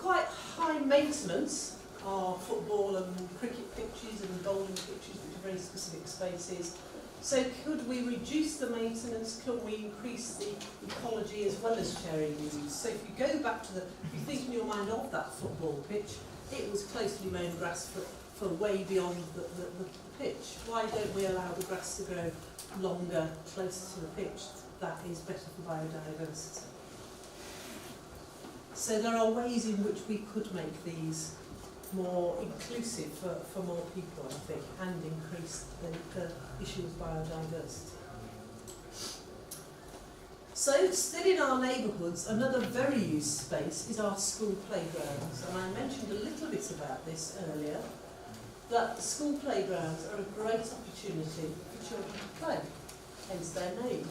quite high maintenance are football and cricket pitches and bowling pitches, which are very specific spaces. So could we reduce the maintenance? Could we increase the ecology as well as sharing use? So if you go back to if you think in your mind of that football pitch, it was closely mown grass for way beyond the pitch. Why don't we allow the grass to grow longer, closer to the pitch? That is better for biodiversity. So there are ways in which we could make these more inclusive for more people, I think, and increase the issue of biodiversity. So, still in our neighbourhoods, another very used space is our school playgrounds. And I mentioned a little bit about this earlier, that school playgrounds are a great opportunity for children to play, hence their name.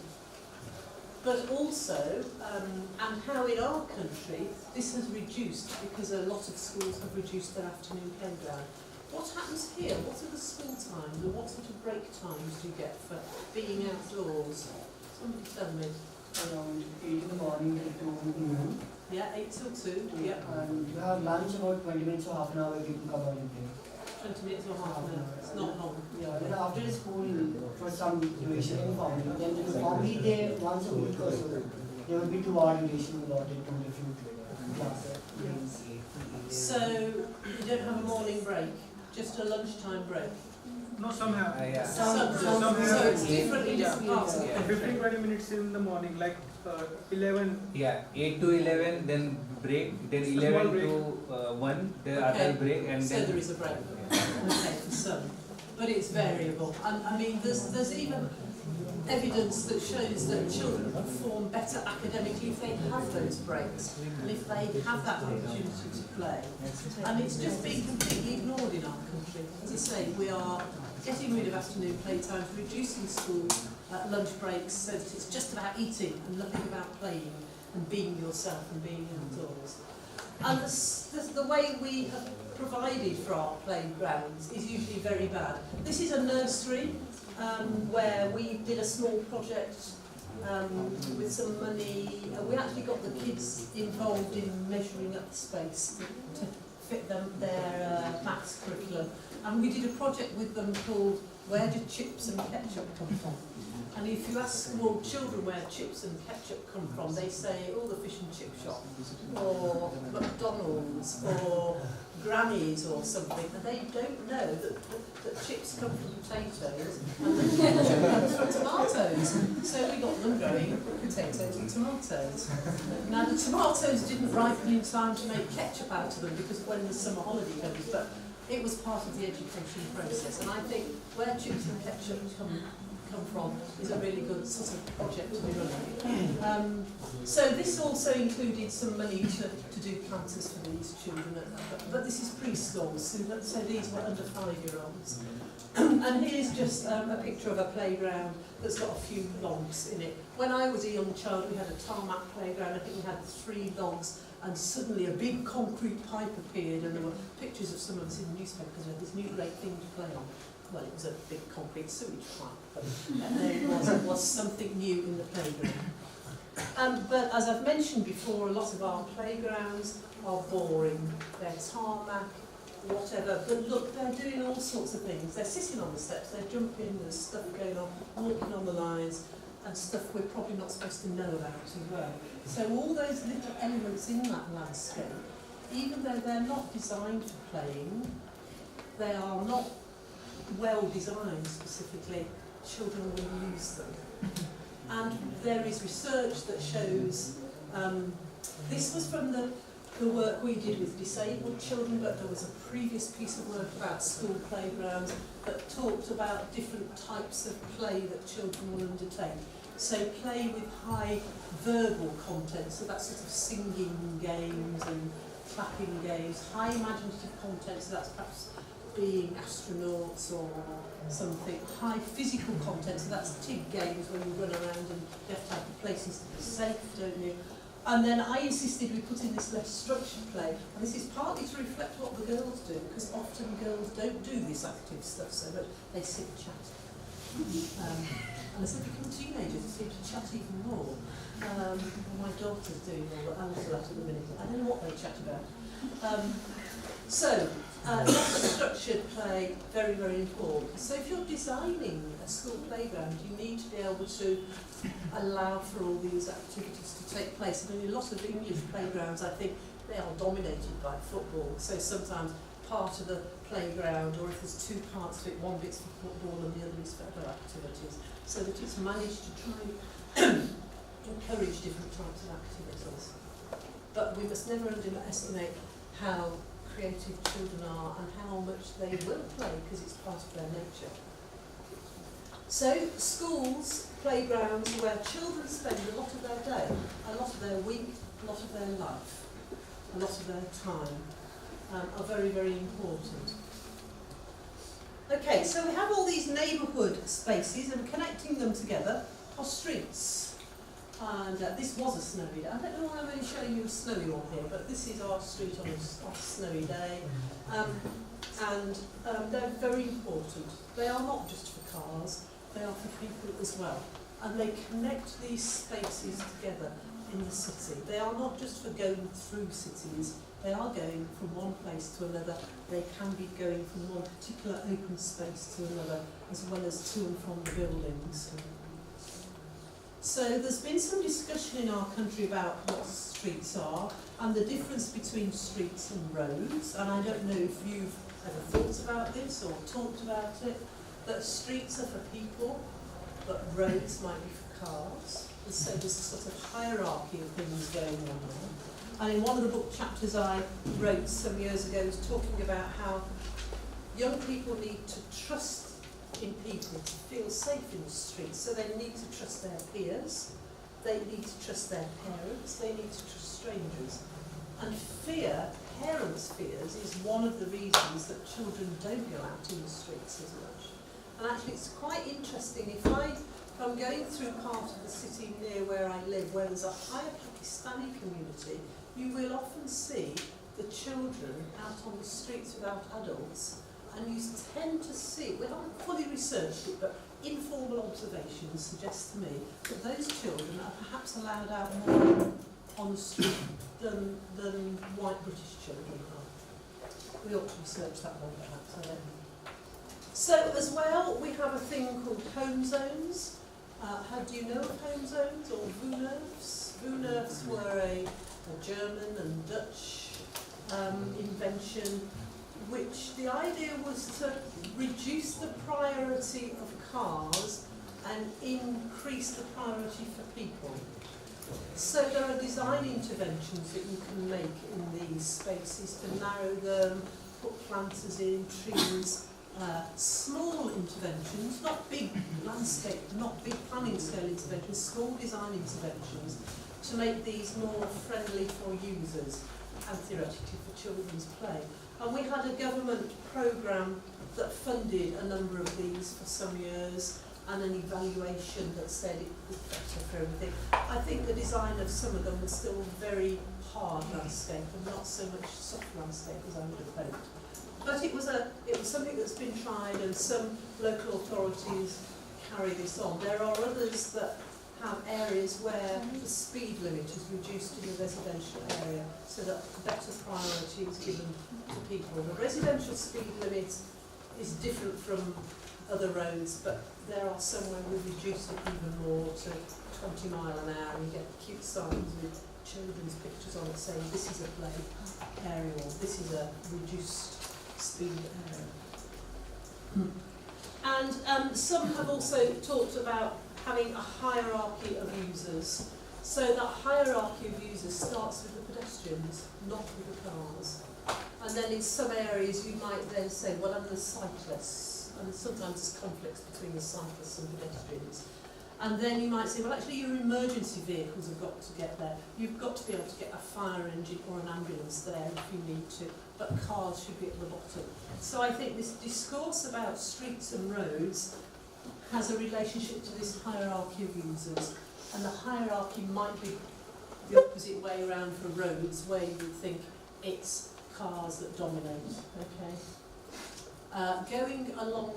But also, and how in our country this has reduced because a lot of schools have reduced their afternoon playground. What happens here? What are the school times and what sort of break times do you get for being outdoors? Somebody tell me. Around 8 in the morning till 2 noon. Yeah, 8 till 2. Yeah. And you have lunch about 20 minutes or half an hour, you can come out and play. 20 minutes or half an hour. It's not long. Yeah, then after school, for some duration informally, then formally they once a week or so, there will be 2 hour duration allotted to different classes. So you don't have a morning break, just a lunchtime break? No, somehow. So it's different in different parts of the country. 15-20 minutes in the morning, like 11. Yeah, 8 to 11, then break, then 11 break. to 1, the other break, and so then. there is a break. Okay, for some, but it's variable. And I mean, there's even evidence that shows that children perform better academically if they have those breaks and if they have that opportunity to play. And it's just being completely ignored in our country. As I say, we are getting rid of afternoon playtimes, reducing school lunch breaks so that it's just about eating and nothing about playing and being yourself and being outdoors. And the way we have provided for our playgrounds is usually very bad. This is a nursery where we did a small project with some money. We actually got the kids involved in measuring up the space to fit their maths curriculum. And we did a project with them called Where Do Chips and Ketchup Come From? And if you ask small children where chips and ketchup come from, they say, oh, the fish and chip shop, or McDonald's, or Granny's or something, and they don't know that chips come from potatoes and the ketchup comes from tomatoes. So we got them growing potatoes and tomatoes. Now the tomatoes didn't ripen in time to make ketchup out of them because when the summer holiday comes, but it was part of the education process. And I think where chips and ketchup come from is a really good sort of project to be running. So this also included some money to do planters for these children, but this is preschool, so these were under 5-year-olds. And here's just a picture of a playground that's got a few logs in it. When I was a young child, we had a tarmac playground. I think we had 3 logs, and suddenly a big concrete pipe appeared, and there were pictures of some of us in the newspapers with this new great thing to play on. Well, it was a big concrete sewage pipe, but there was something new in the playground. But as I've mentioned before, a lot of our playgrounds are boring. They're tarmac, whatever, but look, they're doing all sorts of things. They're sitting on the steps, they're jumping, there's stuff going on, walking on the lines, and stuff we're probably not supposed to know about as well. So all those little elements in that landscape, even though they're not designed for playing, they are not well designed specifically, children will use them. And there is research that shows, this was from the work we did with disabled children, but there was a previous piece of work about school playgrounds that talked about different types of play that children will undertake. So play with high verbal content, so that's sort of singing games and clapping games, high imaginative content, so that's perhaps being astronauts or something, high physical content, so that's TIG games when you run around and you have to have places to be safe, don't you? And then I insisted we put in this less structured play, and this is partly to reflect what the girls do, because often girls don't do this active stuff so much, they sit and chat. And as they become teenagers, they seem to chat even more. My daughter's doing all that, Alice will at the minute. I don't know what they chat about. Structured play, very, very important. So if you're designing a school playground, you need to be able to allow for all these activities to take place. I mean, a lot of English playgrounds, I think, they are dominated by football. So sometimes part of the playground, or if there's two parts of it, one bit's for football and the other is for other activities, so that it's managed to try and encourage different types of activities. But we must never underestimate how creative children are and how much they will play, because it's part of their nature. So schools, playgrounds, where children spend a lot of their day, a lot of their week, a lot of their life, a lot of their time, are very, very important. Okay, so we have all these neighbourhood spaces, and connecting them together are streets. And this was a snowy day. I don't know why I'm only showing you a snowy one here, but this is our street on a snowy day. They're very important. They are not just for cars, they are for people as well. And they connect these spaces together in the city. They are not just for going through cities, they are going from one place to another. They can be going from one particular open space to another, as well as to and from the buildings. So there's been some discussion in our country about what streets are and the difference between streets and roads. And I don't know if you've ever thought about this or talked about it, that streets are for people, but roads might be for cars. And so there's a sort of hierarchy of things going on there. And in one of the book chapters I wrote some years ago was talking about how young people need to trust in people to feel safe in the streets. So they need to trust their peers, they need to trust their parents, they need to trust strangers. And fear, parents' fears, is one of the reasons that children don't go out in the streets as much. And actually it's quite interesting, if I'm going through part of the city near where I live, where there's a higher Pakistani community, you will often see the children out on the streets without adults, and you tend to see, we haven't fully researched it, but informal observations suggest to me that those children are perhaps allowed out more on the street than white British children are. We ought to research that one perhaps, I don't know. So as well, we have a thing called home zones. How do you know of home zones, or Woonnerves? Woonnerves were a German and Dutch invention, which the idea was to reduce the priority of cars and increase the priority for people. So there are design interventions that you can make in these spaces to narrow them, put planters in, trees, small interventions, not big landscape, not big planning scale interventions, small design interventions to make these more friendly for users and theoretically for children's play. And we had a government programme that funded a number of these for some years, and an evaluation that said it was better for everything. I think the design of some of them was still very hard landscape and not so much soft landscape as I would have hoped. But it was something that's been tried, and some local authorities carry this on. There are others that have areas where the speed limit is reduced in the residential area so that better priority is given to people. The residential speed limit is different from other roads, but there are some where we reduce it even more to 20 miles an hour, and you get cute signs with children's pictures on it saying this is a play area or this is a reduced speed area. And some have also talked about having a hierarchy of users. So that hierarchy of users starts with the pedestrians, not with the cars. And then in some areas you might then say, well, I'm the cyclists. And sometimes there's conflicts between the cyclists and pedestrians. And then you might say, well, actually your emergency vehicles have got to get there. You've got to be able to get a fire engine or an ambulance there if you need to, but cars should be at the bottom. So I think this discourse about streets and roads has a relationship to this hierarchy of users, and the hierarchy might be the opposite way around for roads, where you would think it's cars that dominate, okay? Going along,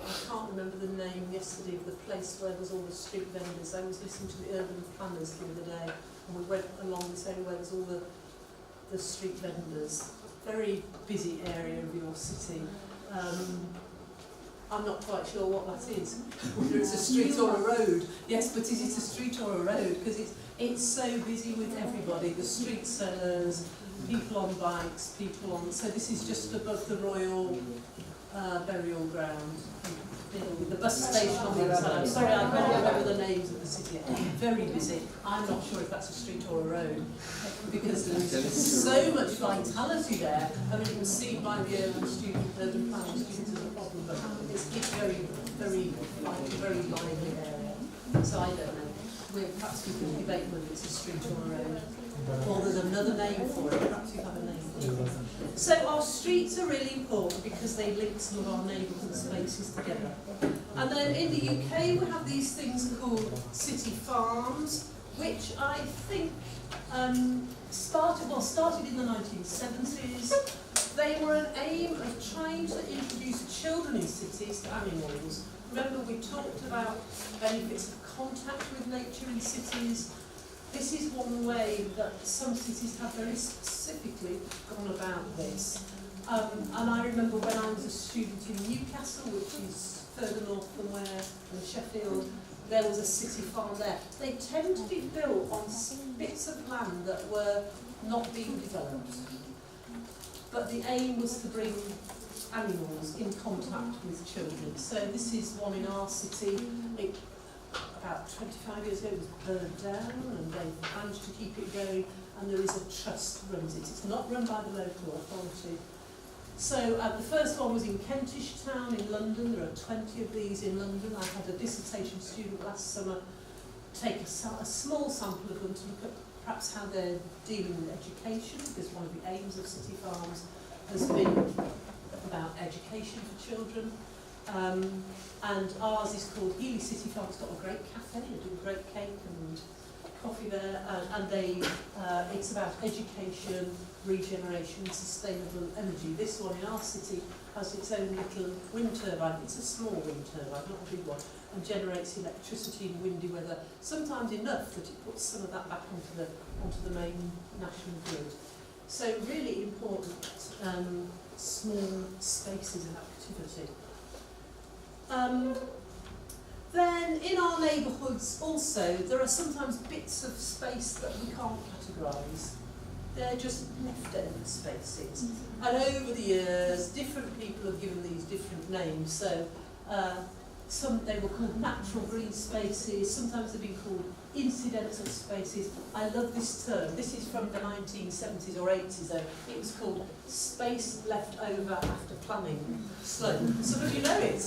I can't remember the name yesterday of the place where there's all the street vendors. I was listening to the urban planners the other day, and we went along this area where there's all the street vendors. Very busy area of your city. I'm not quite sure what that is, whether it's a street or a road. Yes, but is it a street or a road? Because it's so busy with everybody, the street sellers, people on bikes, people on... So this is just above the Royal Burial Ground, with the bus station on the other side. I'm sorry, I can't remember the names of the city. Very busy. I'm not sure if that's a street or a road, because there's so much vitality there. I mean, it was seen by the urban planning students as a problem, but it's very, very, very lively area. So I don't know. Perhaps we could debate whether it's a street or a road. Or there's another name for it, perhaps you have a name for it. So our streets are really important because they link some of our neighbourhood spaces together. And then in the UK we have these things called city farms, which I think started in the 1970s. They were an aim of trying to introduce children in cities to animals. Remember, we talked about benefits of contact with nature in cities. This is one way that some cities have very specifically gone about this. And I remember when I was a student in Newcastle, which is further north than in Sheffield, there was a city farm there. They tend to be built on bits of land that were not being developed. But the aim was to bring animals in contact with children. So this is one in our city. About 25 years ago it was burned down, and they managed to keep it going, and there is a trust runs it. It's not run by the local authority. So the first one was in Kentish Town in London. There are 20 of these in London. I had a dissertation student last summer take a small sample of them to look at perhaps how they're dealing with education, because one of the aims of city farms has been about education for children. And ours is called Ely City Farm. It's got a great cafe, they do great cake and coffee there, and it's about education, regeneration, sustainable energy. This one in our city has its own little wind turbine. It's a small wind turbine, not a big one, and generates electricity in windy weather, sometimes enough that it puts some of that back onto the main national grid. So really important small spaces of activity. Then in our neighbourhoods also, there are sometimes bits of space that we can't categorise. They're just leftover spaces. And over the years, different people have given these different names. So some they were called natural green spaces, sometimes they've been called incidental spaces. I love this term. This is from the 1970s or 80s though. It was called space left over after planning. Slope. Some of you know it.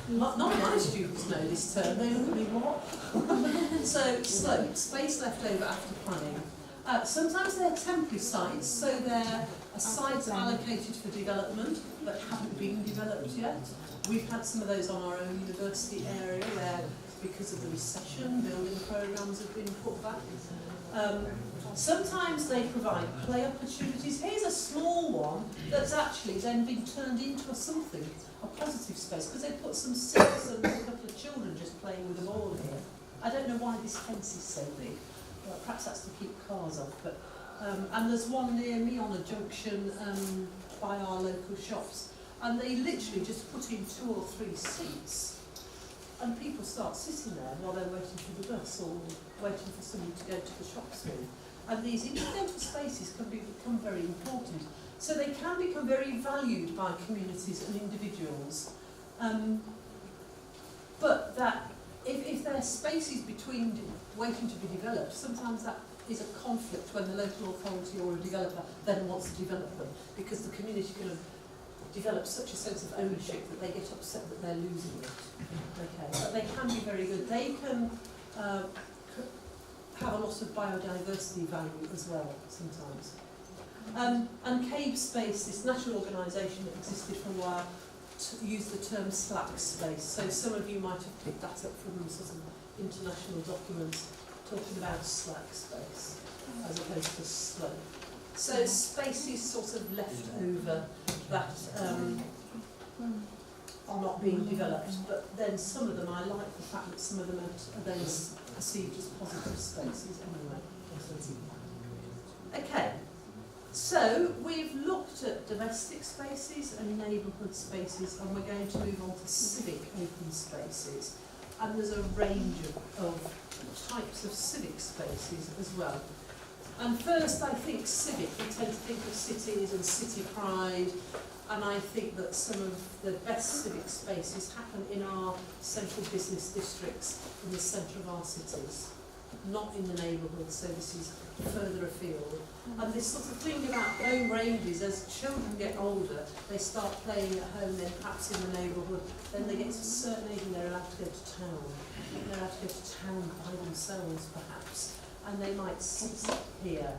None of my students know this term. They look at me, what? So slope, space left over after planning. Sometimes they're temporary sites, so they're sites allocated for development but haven't been developed yet. We've had some of those on our own university area where, because of the recession, building programmes have been put back. Sometimes they provide play opportunities. Here's a small one that's actually then been turned into something, a positive space, because they put some seats and a couple of children just playing with a ball here. I don't know why this fence is so big. Well, perhaps that's to keep cars off. But and there's one near me on a junction by our local shops, and they literally just put in 2 or 3 seats, and people start sitting there while they're waiting for the bus or waiting for somebody to go to the shops with. And these incidental spaces can become very important. So they can become very valued by communities and individuals. But that if there are spaces between waiting to be developed, sometimes that is a conflict when the local authority or a developer then wants to develop them, because the community can develop such a sense of ownership that they get upset that they're losing it. Okay, but they can be very good. They can have a lot of biodiversity value as well sometimes. And Cave Space, this national organisation that existed for a while, used the term slack space. So some of you might have picked that up from sort of international documents talking about slack space as opposed to slope. So space is sort of left over that are not being developed, but then some of them, I like the fact that some of them are then perceived as positive spaces anyway. Okay, so we've looked at domestic spaces and neighbourhood spaces, and we're going to move on to civic open spaces. And there's a range of types of civic spaces as well. And first, I think civic, we tend to think of cities and city pride, and I think that some of the best civic spaces happen in our central business districts in the centre of our cities, not in the neighbourhood, so this is further afield. And this sort of thing about home ranges, as children get older, they start playing at home, then perhaps in the neighbourhood, then they get to a certain age and they're allowed to go to town. They're allowed to go to town by themselves, perhaps, and they might sit here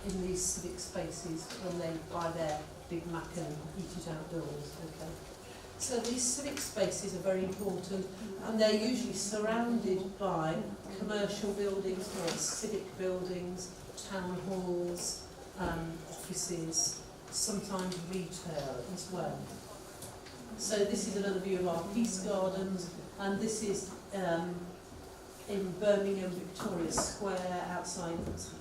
in these civic spaces when they buy their Big Mac and eat it outdoors, okay? So these civic spaces are very important, and they're usually surrounded by commercial buildings or civic buildings, town halls, offices, sometimes retail as well. So this is another view of our Peace Gardens, and this is in Birmingham, Victoria Square, outside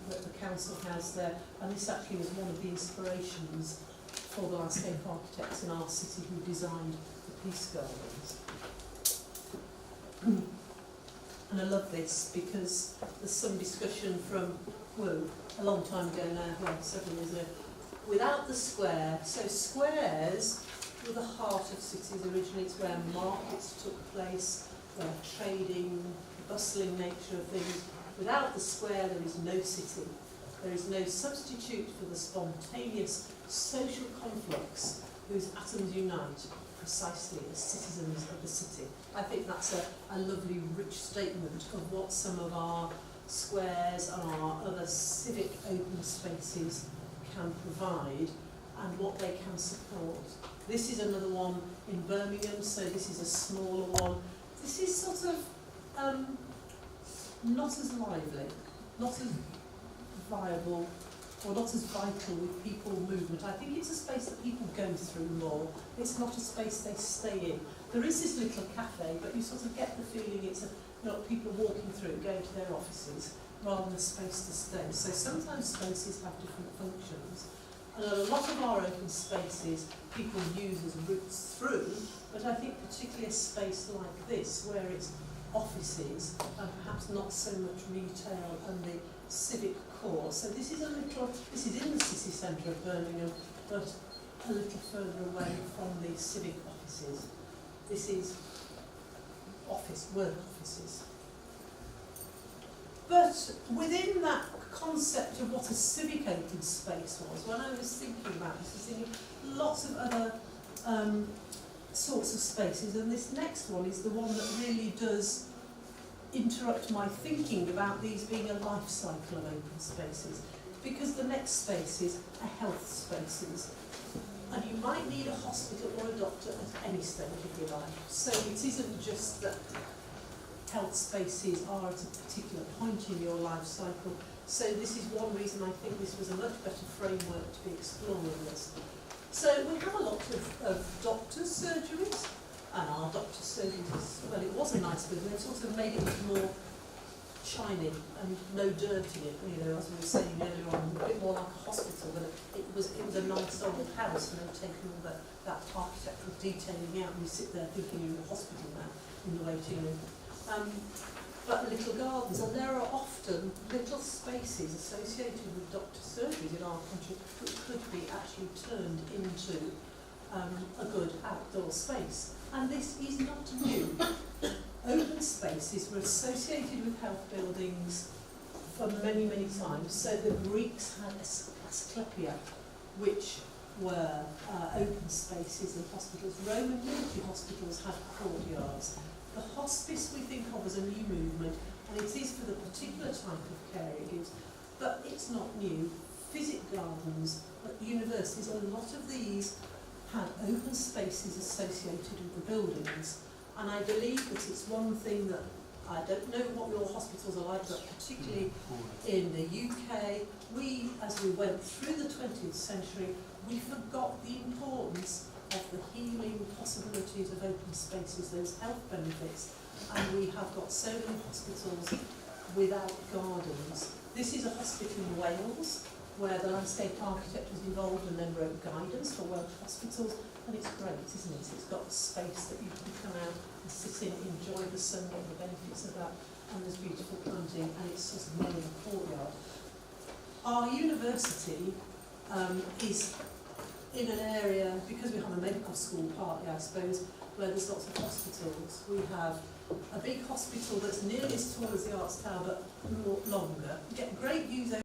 the council house there, and this actually was one of the inspirations for the landscape architects in our city who designed the Peace Gardens. And I love this because there's some discussion from, well, a long time ago now, well, 7 years ago, without the square. So squares were the heart of cities originally. It's where markets took place, where trading, the bustling nature of things. Without the square, there is no city. There is no substitute for the spontaneous social conflicts whose atoms unite precisely as citizens of the city. I think that's a lovely, rich statement of what some of our squares and our other civic open spaces can provide and what they can support. This is another one in Birmingham, so this is a smaller one. This is sort of not as lively, not as viable, or not as vital with people movement. I think it's a space that people go through more. It's not a space they stay in. There is this little cafe, but you sort of get the feeling it's people walking through, going to their offices, rather than a space to stay. So sometimes spaces have different functions. And a lot of our open spaces people use as routes through, but I think particularly a space like this, where it's offices and perhaps not so much retail and the civic core. So this is in the city centre of Birmingham, but a little further away from the civic offices. This is work offices. But within that concept of what a civic open space was, when I was thinking about this, I was thinking lots of other sorts of spaces, and this next one is the one that really does interrupt my thinking about these being a life cycle of open spaces, because the next spaces are health spaces, and you might need a hospital or a doctor at any stage of your life. So it isn't just that health spaces are at a particular point in your life cycle. So this is one reason I think this was a much better framework to be exploring this. So we have a lot of doctors' surgeries, and our doctor's surgeries, well, it was a nice building. They sort of made it more shiny and no dirt in it, as we were saying earlier on, a bit more like a hospital, but it was a nice old house, and they've taken all that architectural detailing out, and you sit there thinking you're in a hospital now, in the waiting room. But little gardens, and there are often little spaces associated with doctor surgeries in our country which could be actually turned into a good outdoor space. And this is not new. Open spaces were associated with health buildings for many, many times. So the Greeks had asclepia, which were open spaces in hospitals. Roman military hospitals had courtyards. The hospice we think of as a new movement, and it is for the particular type of care it gives, but it's not new. Physic gardens at universities, a lot of these had open spaces associated with the buildings, and I believe that it's one thing that, I don't know what your hospitals are like, but particularly in the UK, as we went through the 20th century, we forgot the importance of the healing possibilities of open spaces, those health benefits, and we have got so many hospitals without gardens. This is a hospital in Wales, where the landscape architect was involved and then wrote guidance for Welsh hospitals, and it's great, isn't it? It's got space that you can come out and sit in, enjoy the sun, get the benefits of that, and there's beautiful planting, and it's just made in a courtyard. Our university is in an area, because we have a medical school partly, I suppose, where there's lots of hospitals. We have a big hospital that's nearly as tall as the Arts Tower, but longer. You get great views over